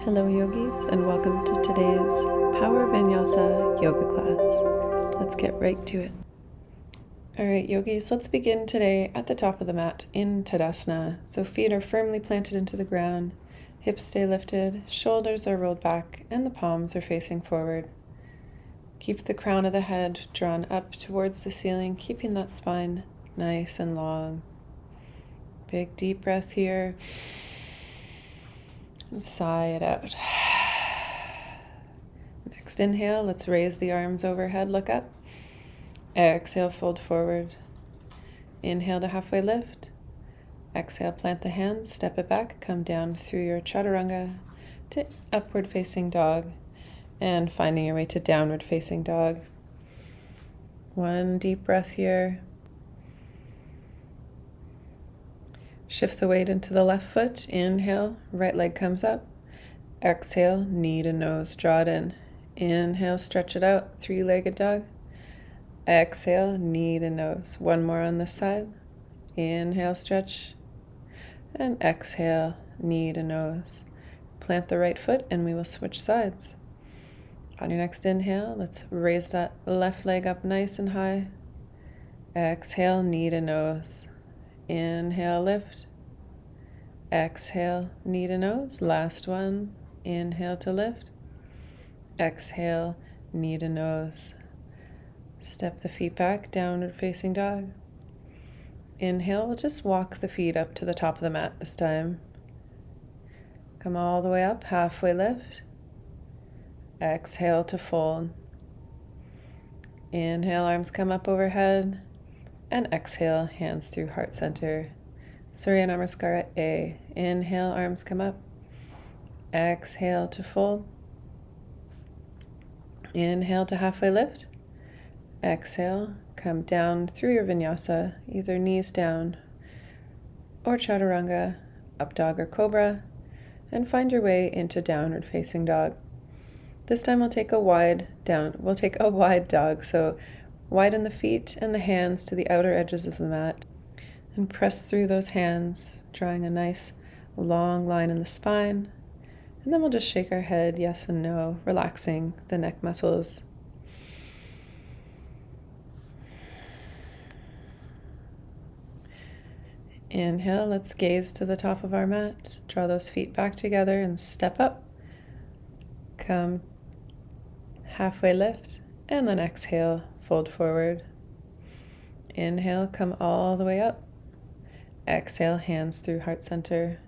Hello yogis, and welcome to today's Power Vinyasa yoga class. Let's get right to it. Alright yogis, let's begin today at the top of the mat in Tadasana. So feet are firmly planted into the ground, hips stay lifted, shoulders are rolled back, and the palms are facing forward. Keep the crown of the head drawn up towards the ceiling, keeping that spine nice and long. Big deep breath here. And sigh it out. Next inhale, let's raise the arms overhead, look up. Exhale, fold forward. Inhale to halfway lift. Exhale, plant the hands, step it back, come down through your chaturanga to upward facing dog and finding your way to downward facing dog. One deep breath here. Shift the weight into the left foot. Inhale, right leg comes up. Exhale, knee to nose, draw it in. Inhale, stretch it out, three-legged dog. Exhale, knee to nose. One more on this side. Inhale, stretch. And exhale, knee to nose. Plant the right foot and we will switch sides. On your next inhale, let's raise that left leg up nice and high. Exhale, knee to nose. Inhale, lift. Exhale, knee to nose. Last one. Inhale to lift. Exhale, knee to nose. Step the feet back, downward facing dog. Inhale, we'll just walk the feet up to the top of the mat this time. Come all the way up, halfway lift. Exhale to fold. Inhale, arms come up overhead. And exhale, hands through heart center. Surya Namaskara A. Inhale, arms come up. Exhale to fold. Inhale to halfway lift. Exhale, come down through your vinyasa, either knees down or chaturanga, up dog or cobra, and find your way into downward facing dog. This time we'll take a wide dog, so widen the feet and the hands to the outer edges of the mat and press through those hands, drawing a nice long line in the spine. And then we'll just shake our head yes and no, relaxing the neck muscles. Inhale, let's gaze to the top of our mat. Draw those feet back together and step up. Come halfway lift, and then exhale, fold forward. Inhale, come all the way up. Exhale, hands through heart center.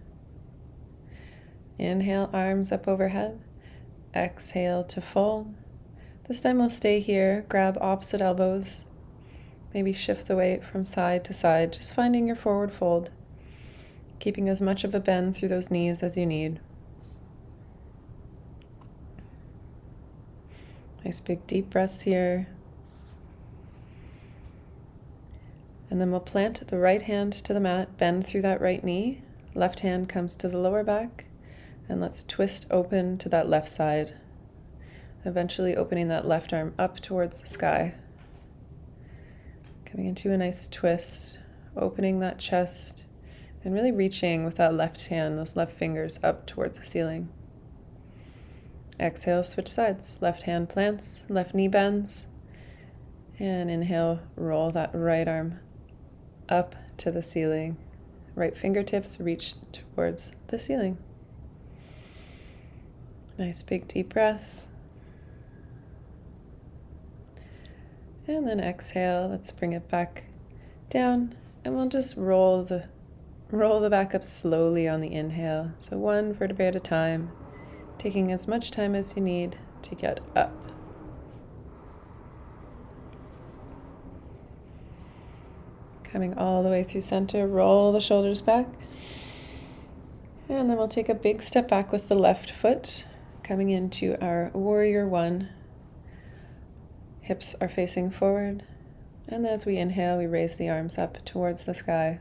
Inhale, arms up overhead. Exhale to fold. This time we'll stay here, grab opposite elbows. Maybe shift the weight from side to side, just finding your forward fold. Keeping as much of a bend through those knees as you need. Nice big deep breaths here. And then we'll plant the right hand to the mat, bend through that right knee. Left hand comes to the lower back. And let's twist open to that left side. Eventually opening that left arm up towards the sky. Coming into a nice twist, opening that chest, and really reaching with that left hand, those left fingers up towards the ceiling. Exhale, switch sides. Left hand plants, left knee bends. And inhale, roll that right arm up to the ceiling. Right fingertips reach towards the ceiling. Nice big deep breath. And then exhale, let's bring it back down. And we'll just roll the back up slowly on the inhale. So one vertebrae at a time, taking as much time as you need to get up. Coming all the way through center, roll the shoulders back. And then we'll take a big step back with the left foot, coming into our warrior one. Hips are facing forward. And as we inhale, we raise the arms up towards the sky,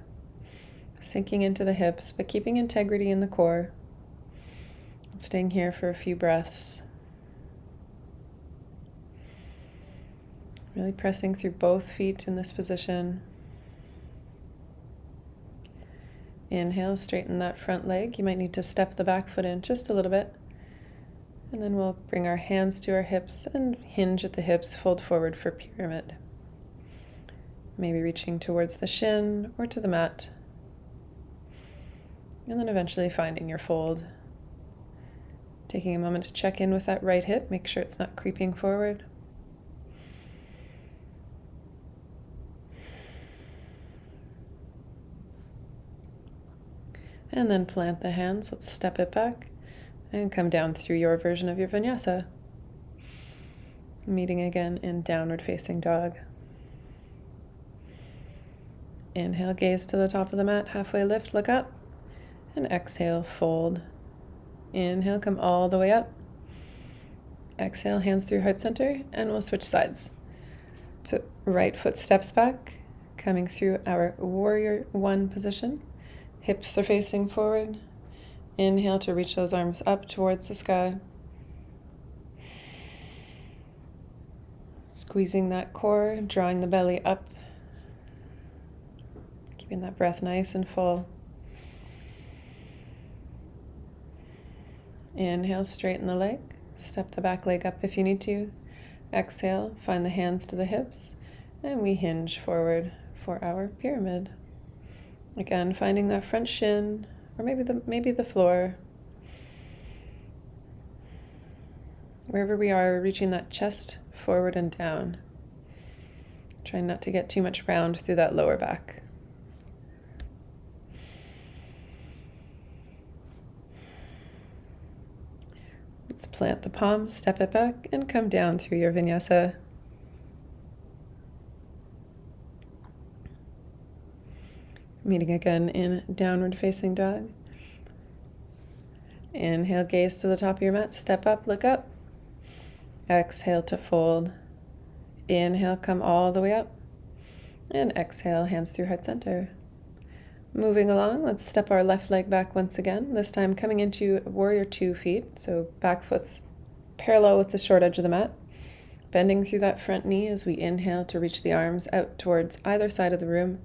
sinking into the hips, but keeping integrity in the core. Staying here for a few breaths. Really pressing through both feet in this position. Inhale, straighten that front leg. You might need to step the back foot in just a little bit. And then we'll bring our hands to our hips and hinge at the hips, fold forward for pyramid. Maybe reaching towards the shin or to the mat. And then eventually finding your fold. Taking a moment to check in with that right hip, make sure it's not creeping forward. And then plant the hands. Let's step it back and come down through your version of your vinyasa. Meeting again in downward facing dog. Inhale, gaze to the top of the mat, halfway lift, look up. And exhale, fold. Inhale, come all the way up. Exhale, hands through heart center, and we'll switch sides. So right foot steps back, coming through our warrior one position. Hips are facing forward. Inhale to reach those arms up towards the sky. Squeezing that core, drawing the belly up. Keeping that breath nice and full. Inhale, straighten the leg. Step the back leg up if you need to. Exhale, find the hands to the hips. And we hinge forward for our pyramid. Again, finding that front shin, or maybe the floor. Wherever we are, reaching that chest forward and down. Trying not to get too much round through that lower back. Let's plant the palms, step it back, and come down through your vinyasa. Meeting again in downward facing dog. Inhale, gaze to the top of your mat, step up, look up. Exhale to fold. Inhale, come all the way up. And exhale, hands through heart center. Moving along, let's step our left leg back once again, this time coming into warrior 2 feet, so back foot's parallel with the short edge of the mat. Bending through that front knee as we inhale to reach the arms out towards either side of the room.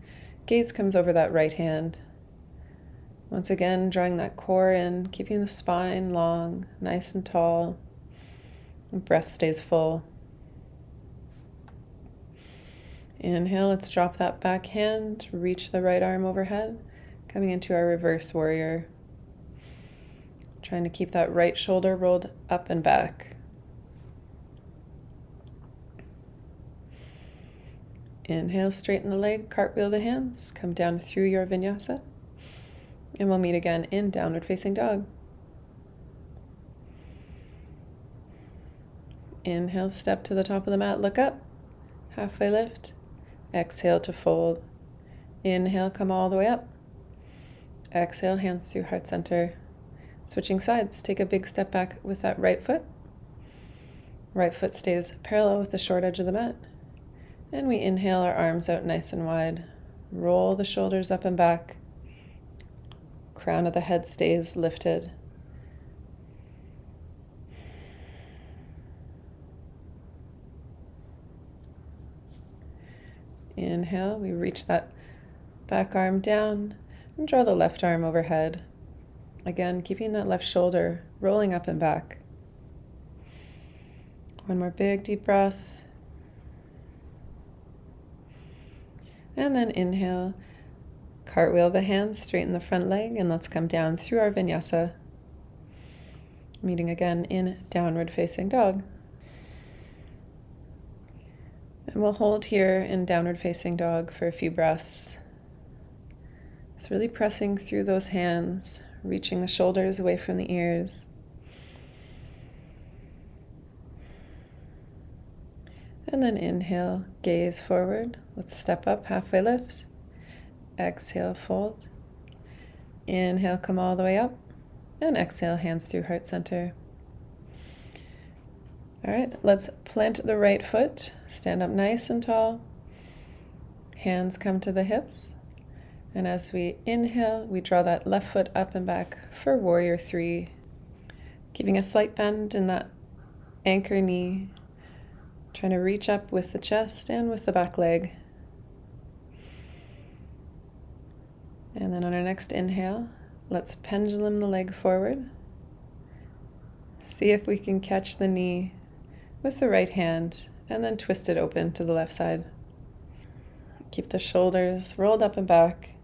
Gaze comes over that right hand. Once again, drawing that core in, keeping the spine long, nice and tall. And breath stays full. Inhale, let's drop that back hand, reach the right arm overhead, coming into our reverse warrior. Trying to keep that right shoulder rolled up and back. Inhale, straighten the leg, cartwheel the hands, come down through your vinyasa, and we'll meet again in downward facing dog. Inhale, step to the top of the mat, look up, halfway lift. Exhale to fold. Inhale, come all the way up. Exhale, hands through heart center. Switching sides, take a big step back with that right foot. Right foot stays parallel with the short edge of the mat. And we inhale our arms out nice and wide. Roll the shoulders up and back. Crown of the head stays lifted. Inhale, we reach that back arm down and draw the left arm overhead. Again, keeping that left shoulder rolling up and back. One more big deep breath. And then inhale, cartwheel the hands, straighten the front leg, and let's come down through our vinyasa. Meeting again in downward facing dog. And we'll hold here in downward facing dog for a few breaths. Just really pressing through those hands, reaching the shoulders away from the ears. And then inhale, gaze forward. Let's step up, halfway lift. Exhale, fold. Inhale, come all the way up. And exhale, hands through heart center. All right, let's plant the right foot, stand up nice and tall. Hands come to the hips. And as we inhale, we draw that left foot up and back for warrior 3. Keeping a slight bend in that anchor knee. Trying to reach up with the chest and with the back leg. And then on our next inhale, let's pendulum the leg forward. See if we can catch the knee with the right hand and then twist it open to the left side. Keep the shoulders rolled up and back,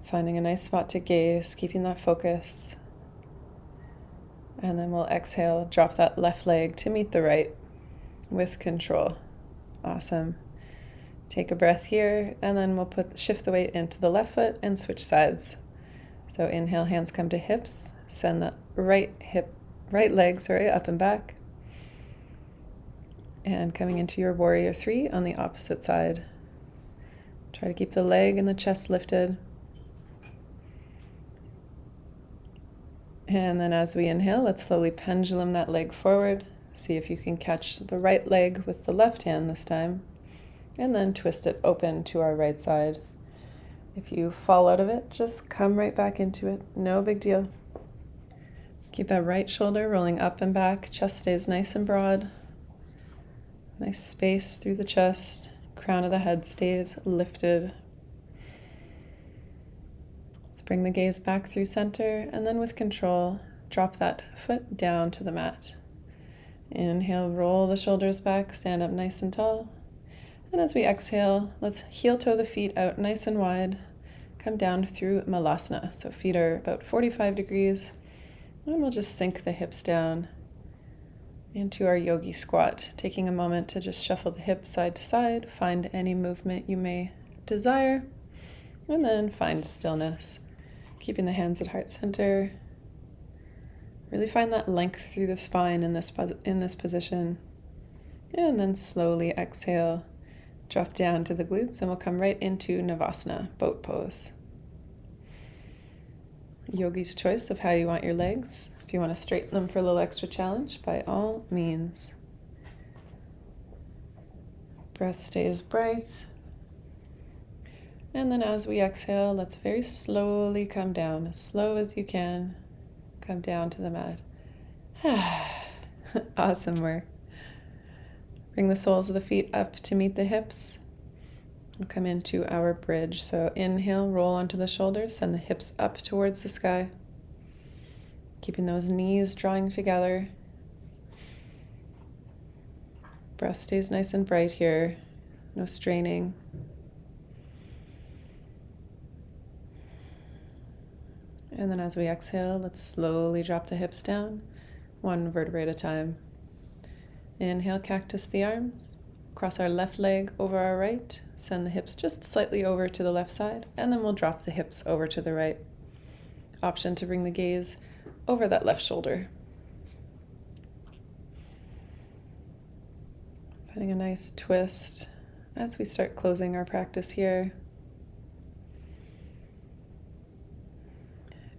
finding a nice spot to gaze, keeping that focus. And then we'll exhale, drop that left leg to meet the right with control. Awesome. Take a breath here, and then we'll shift the weight into the left foot and switch sides. So inhale, hands come to hips. Send the right leg, up and back. And coming into your warrior three on the opposite side. Try to keep the leg and the chest lifted. And then as we inhale, let's slowly pendulum that leg forward. See if you can catch the right leg with the left hand this time. And then twist it open to our right side. If you fall out of it, just come right back into it. No big deal. Keep that right shoulder rolling up and back. Chest stays nice and broad. Nice space through the chest. Crown of the head stays lifted. Let's bring the gaze back through center, and then with control, drop that foot down to the mat. Inhale, roll the shoulders back, stand up nice and tall. And as we exhale, let's heel toe the feet out nice and wide. Come down through Malasana. So feet are about 45 degrees. And we'll just sink the hips down into our yogi squat, taking a moment to just shuffle the hips side to side, find any movement you may desire, and then find stillness. Keeping the hands at heart center. Really find that length through the spine in this position. And then slowly exhale. Drop down to the glutes, and we'll come right into Navasana, boat pose. Yogi's choice of how you want your legs. If you want to straighten them for a little extra challenge, by all means. Breath stays bright. And then as we exhale, let's very slowly come down, as slow as you can. Come down to the mat. Awesome work. Bring the soles of the feet up to meet the hips. We'll come into our bridge. So inhale, roll onto the shoulders, send the hips up towards the sky. Keeping those knees drawing together. Breath stays nice and bright here. No straining. And then as we exhale, let's slowly drop the hips down, one vertebrae at a time. Inhale, cactus the arms. Cross our left leg over our right. Send the hips just slightly over to the left side, and then we'll drop the hips over to the right. Option to bring the gaze over that left shoulder. Finding a nice twist as we start closing our practice here.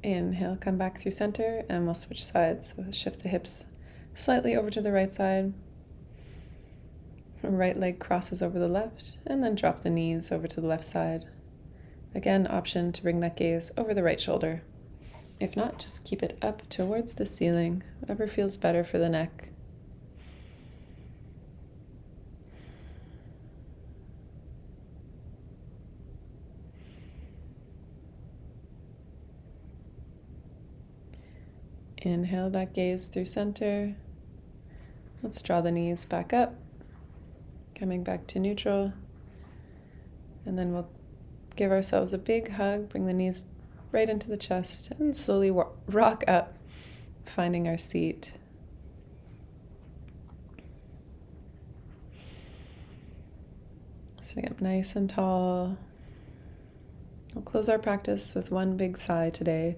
Inhale, come back through center, and we'll switch sides. So shift the hips slightly over to the right side. Right leg crosses over the left, and then drop the knees over to the left side. Again, option to bring that gaze over the right shoulder. If not, just keep it up towards the ceiling, whatever feels better for the neck. Inhale that gaze through center. Let's draw the knees back up. Coming back to neutral, and then we'll give ourselves a big hug, bring the knees right into the chest, and slowly rock up, finding our seat. Sitting up nice and tall. We'll close our practice with one big sigh today.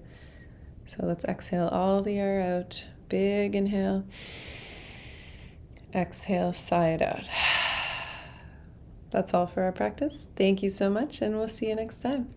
So let's exhale all the air out. Big inhale. Exhale, sigh it out. That's all for our practice. Thank you so much, and we'll see you next time.